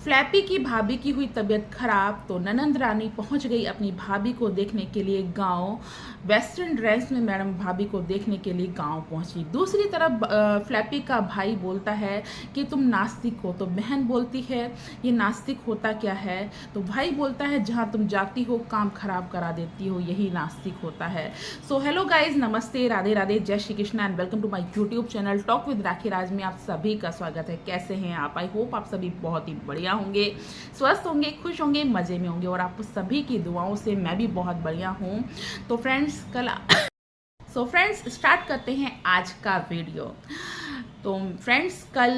Flappy की भाभी की हुई तबीयत खराब तो ननंद रानी पहुंच गई अपनी भाभी को देखने के लिए गांव। वेस्टर्न ड्रेस में मैडम भाभी को देखने के लिए गांव पहुंची। दूसरी तरफ फ्लैपी का भाई बोलता है कि तुम नास्तिक हो, तो बहन बोलती है ये नास्तिक होता क्या है। तो भाई बोलता है जहां तुम जाती हो काम खराब करा देती हो, यही नास्तिक होता है। सो हेलो गाइज, नमस्ते, राधे राधे, जय Shri Krishna and welcome to my YouTube channel talk with Rakhi Raj में आप सभी का स्वागत है। कैसे हैं आप? आई होप आप सभी बहुत ही बढ़िया होंगे, स्वस्थ होंगे, खुश होंगे, मजे में होंगे और आप सभी की दुआओं से मैं भी बहुत बढ़िया हूँ। तो फ्रेंड्स स्टार्ट करते हैं आज का वीडियो। तो फ्रेंड्स कल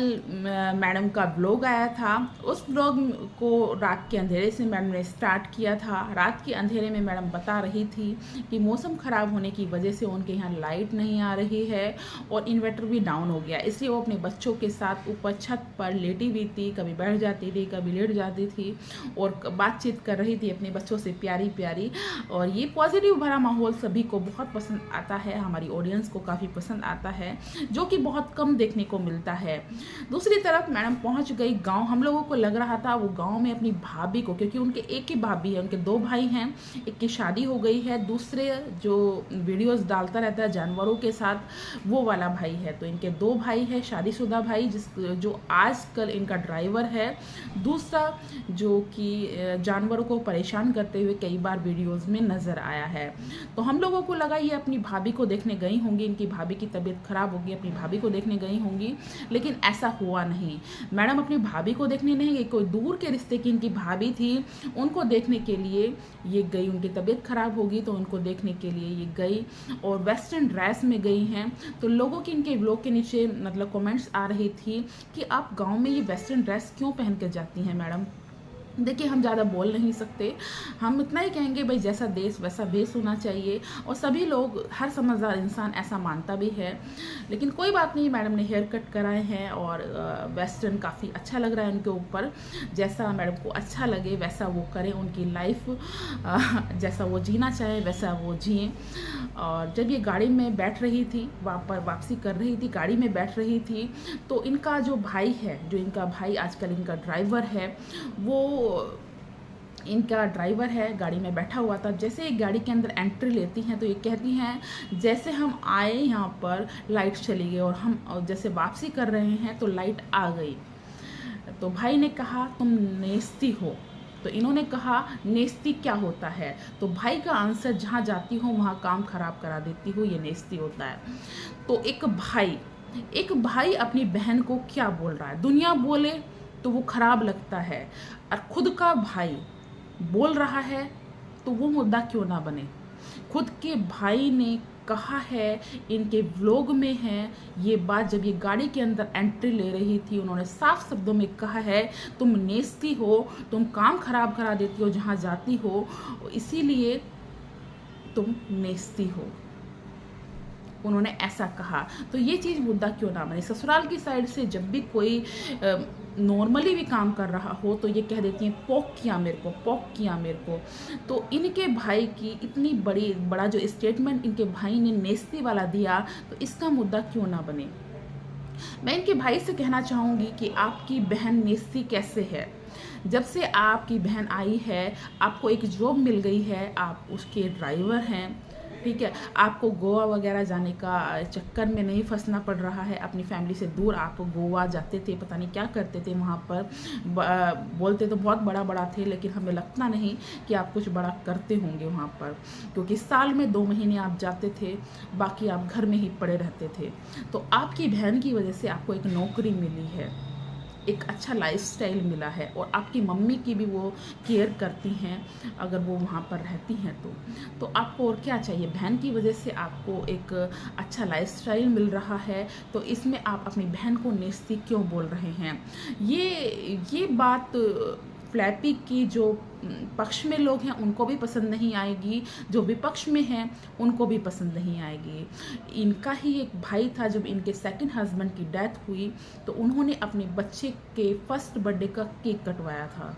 मैडम का ब्लॉग आया था। उस ब्लॉग को रात के अंधेरे से मैडम ने स्टार्ट किया था। रात के अंधेरे में मैडम बता रही थी कि मौसम ख़राब होने की वजह से उनके यहाँ लाइट नहीं आ रही है और इन्वर्टर भी डाउन हो गया, इसलिए वो अपने बच्चों के साथ ऊपर छत पर लेटी हुई थी। कभी बैठ जाती थी, कभी लेट जाती थी और बातचीत कर रही थी अपने बच्चों से प्यारी प्यारी। और ये पॉजिटिव भरा माहौल सभी को बहुत पसंद आता है, हमारी ऑडियंस को काफ़ी पसंद आता है, जो कि बहुत कम देखने को मिलता है। दूसरी तरफ मैडम पहुंच गई गांव। हम लोगों को लग रहा था वो गांव में अपनी भाभी को, क्योंकि उनके एक ही भाभी है, उनके दो भाई हैं, एक की शादी हो गई है, दूसरे जो वीडियोस डालता रहता है जानवरों के साथ वो वाला भाई है। तो इनके दो भाई है, शादीशुदा भाई जो आजकल इनका ड्राइवर है, दूसरा जो कि जानवरों को परेशान करते हुए कई बार वीडियोस में नजर आया है। तो हम लोगों को लगा ये अपनी भाभी को देखने गई होंगी, इनकी भाभी की तबीयत खराब होगी, अपनी भाभी को देखने गई होंगी, लेकिन ऐसा हुआ नहीं। मैडम अपनी भाभी को देखने नहीं गई, कोई दूर के रिश्ते की इनकी भाभी थी, उनको देखने के लिए ये गई। उनकी तबीयत खराब होगी तो उनको देखने के लिए ये गई और वेस्टर्न ड्रेस में गई हैं। तो लोगों की इनके ब्लॉग के नीचे मतलब कमेंट्स आ रही थी कि आप गांव में ये वेस्टर्न ड्रेस क्यों पहन कर जाती हैं मैडम। देखिए हम ज़्यादा बोल नहीं सकते, हम इतना ही कहेंगे भाई जैसा देश वैसा भेष होना चाहिए और सभी लोग, हर समझदार इंसान ऐसा मानता भी है। लेकिन कोई बात नहीं, मैडम ने हेयर कट कराए हैं और वेस्टर्न काफ़ी अच्छा लग रहा है उनके ऊपर। जैसा मैडम को अच्छा लगे वैसा वो करें, उनकी लाइफ जैसा वो जीना चाहे वैसा वो जिए। और जब ये गाड़ी में बैठ रही थी, वापसी कर रही थी, गाड़ी में बैठ रही थी, तो इनका जो भाई है, जो इनका भाई आजकल इनका ड्राइवर है, वो इनका ड्राइवर है, गाड़ी में बैठा हुआ था। जैसे एक गाड़ी के अंदर एंट्री लेती हैं तो ये कहती हैं जैसे हम आए यहाँ पर लाइट चली गई और हम जैसे वापसी कर रहे हैं तो लाइट आ गई। तो भाई ने कहा तुम नेस्ती हो, तो इन्होंने कहा नेस्ती क्या होता है। तो भाई का आंसर जहाँ जाती हो वहाँ काम खराब करा देती हो, ये नेस्ती होता है। तो एक भाई अपनी बहन को क्या बोल रहा है, दुनिया बोले तो वो खराब लगता है, और खुद का भाई बोल रहा है तो वो मुद्दा क्यों ना बने। खुद के भाई ने कहा है, इनके व्लॉग में है ये बात, जब ये गाड़ी के अंदर एंट्री ले रही थी उन्होंने साफ शब्दों में कहा है तुम नेस्ती हो, तुम काम खराब करा देती हो जहाँ जाती हो, इसीलिए तुम नेस्ती हो, उन्होंने ऐसा कहा। तो ये चीज़ मुद्दा क्यों ना बने। ससुराल की साइड से जब भी कोई नॉर्मली भी काम कर रहा हो तो ये कह देती हैं पोक किया मेरे को, पोक किया मेरे को। तो इनके भाई की इतनी बड़ा जो स्टेटमेंट इनके भाई ने नेस्ती वाला दिया, तो इसका मुद्दा क्यों ना बने। मैं इनके भाई से कहना चाहूँगी कि आपकी बहन नेस्ती कैसे है। जब से आपकी बहन आई है, आपको एक जॉब मिल गई है, आप उसके ड्राइवर हैं, ठीक है, आपको गोवा वगैरह जाने का चक्कर में नहीं फंसना पड़ रहा है। अपनी फैमिली से दूर आप गोवा जाते थे, पता नहीं क्या करते थे वहाँ पर, बोलते तो बहुत बड़ा बड़ा थे, लेकिन हमें लगता नहीं कि आप कुछ बड़ा करते होंगे वहाँ पर, क्योंकि साल में 2 महीने आप जाते थे, बाकी आप घर में ही पड़े रहते थे। तो आपकी बहन की वजह से आपको एक नौकरी मिली है, एक अच्छा लाइफस्टाइल मिला है, और आपकी मम्मी की भी वो केयर करती हैं अगर वो वहाँ पर रहती हैं तो आपको और क्या चाहिए। बहन की वजह से आपको एक अच्छा लाइफस्टाइल मिल रहा है, तो इसमें आप अपनी बहन को नेस्ती क्यों बोल रहे हैं। ये बात फ्लैपी की जो पक्ष में लोग हैं उनको भी पसंद नहीं आएगी, जो विपक्ष में हैं उनको भी पसंद नहीं आएगी। इनका ही एक भाई था, जब इनके सेकंड हस्बैंड की डेथ हुई तो उन्होंने अपने बच्चे के फर्स्ट बर्थडे का केक कटवाया था,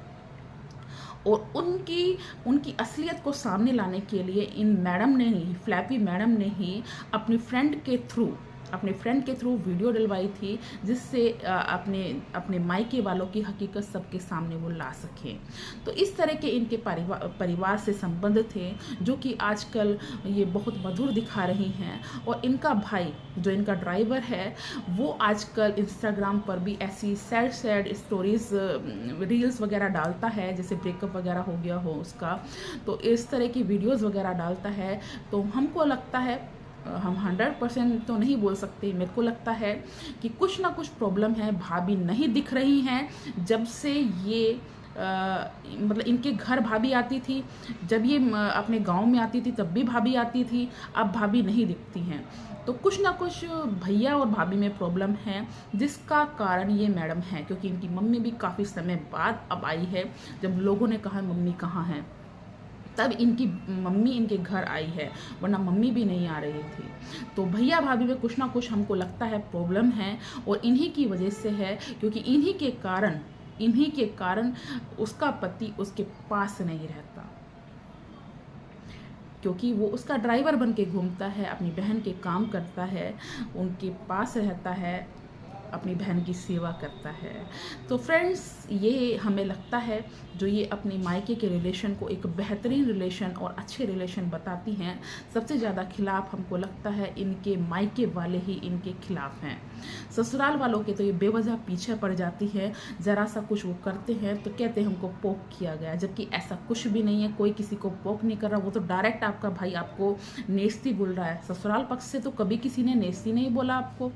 और उनकी असलियत को सामने लाने के लिए इन मैडम ने ही, फ्लैपी मैडम ने ही अपनी फ्रेंड के थ्रू अपने फ्रेंड के थ्रू वीडियो डलवाई थी, जिससे अपने अपने मायके वालों की हकीकत सबके सामने वो ला सकें। तो इस तरह के इनके परिवार से संबंध थे, जो कि आजकल ये बहुत मधुर दिखा रही हैं। और इनका भाई जो इनका ड्राइवर है, वो आजकल इंस्टाग्राम पर भी ऐसी सैड सैड स्टोरीज रील्स वगैरह डालता है, जैसे ब्रेकअप वगैरह हो गया हो उसका, तो इस तरह की वीडियोस वगैरह डालता है। तो हमको लगता है, हम 100% तो नहीं बोल सकते, मेरे को लगता है कि कुछ ना कुछ प्रॉब्लम है। भाभी नहीं दिख रही हैं जब से ये मतलब इनके घर भाभी आती थी, जब ये अपने गांव में आती थी तब भी भाभी आती थी, अब भाभी नहीं दिखती हैं। तो कुछ ना कुछ भैया और भाभी में प्रॉब्लम है, जिसका कारण ये मैडम है। क्योंकि इनकी मम्मी भी काफ़ी समय बाद अब आई है, जब लोगों ने कहा मम्मी कहाँ है, तब इनकी मम्मी इनके घर आई है, वरना मम्मी भी नहीं आ रही थी। तो भैया भाभी में कुछ ना कुछ हमको लगता है प्रॉब्लम है, और इन्हीं की वजह से है, क्योंकि इन्हीं के कारण उसका पति उसके पास नहीं रहता, क्योंकि वो उसका ड्राइवर बन के घूमता है, अपनी बहन के काम करता है, उनके पास रहता है, अपनी बहन की सेवा करता है। तो फ्रेंड्स, ये हमें लगता है जो ये अपने मायके के रिलेशन को एक बेहतरीन रिलेशन और अच्छे रिलेशन बताती हैं, सबसे ज़्यादा खिलाफ हमको लगता है इनके मायके वाले ही इनके खिलाफ हैं। ससुराल वालों के तो ये बेवजह पीछे पड़ जाती है, ज़रा सा कुछ वो करते हैं तो कहते हैं हमको पोक किया गया, जबकि ऐसा कुछ भी नहीं है, कोई किसी को पोक नहीं कर रहा। वो तो डायरेक्ट आपका भाई आपको नेस्ती बोल रहा है, ससुराल पक्ष से तो कभी किसी ने नेस्ती नहीं बोला आपको।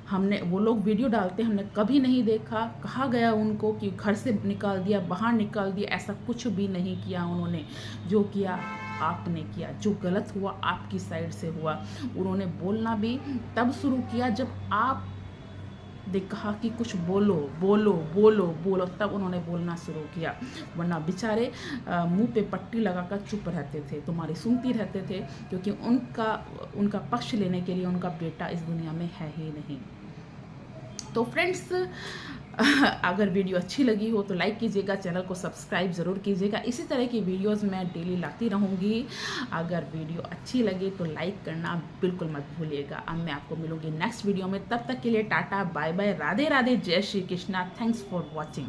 हमने, वो लोग वीडियो डालते हैं, हमने कभी नहीं देखा, कहा गया उनको कि घर से निकाल दिया, बाहर निकाल दिया, ऐसा कुछ भी नहीं किया उन्होंने। जो किया आपने किया, जो गलत हुआ आपकी साइड से हुआ। उन्होंने बोलना भी तब शुरू किया जब आप ने कहा कि कुछ बोलो बोलो बोलो बोलो, तब उन्होंने बोलना शुरू किया, वरना बेचारे मुंह पे पट्टी लगाकर चुप रहते थे, तुम्हारी सुनती रहते थे, क्योंकि उनका पक्ष लेने के लिए उनका बेटा इस दुनिया में है ही नहीं। तो फ्रेंड्स, अगर वीडियो अच्छी लगी हो तो लाइक कीजिएगा, चैनल को सब्सक्राइब ज़रूर कीजिएगा। इसी तरह की वीडियोस मैं डेली लाती रहूँगी। अगर वीडियो अच्छी लगे तो लाइक करना बिल्कुल मत भूलिएगा। अब मैं आपको मिलूँगी नेक्स्ट वीडियो में, तब तक के लिए tata bye bye, Radhe Radhe, जय Shri Krishna, thanks for watching.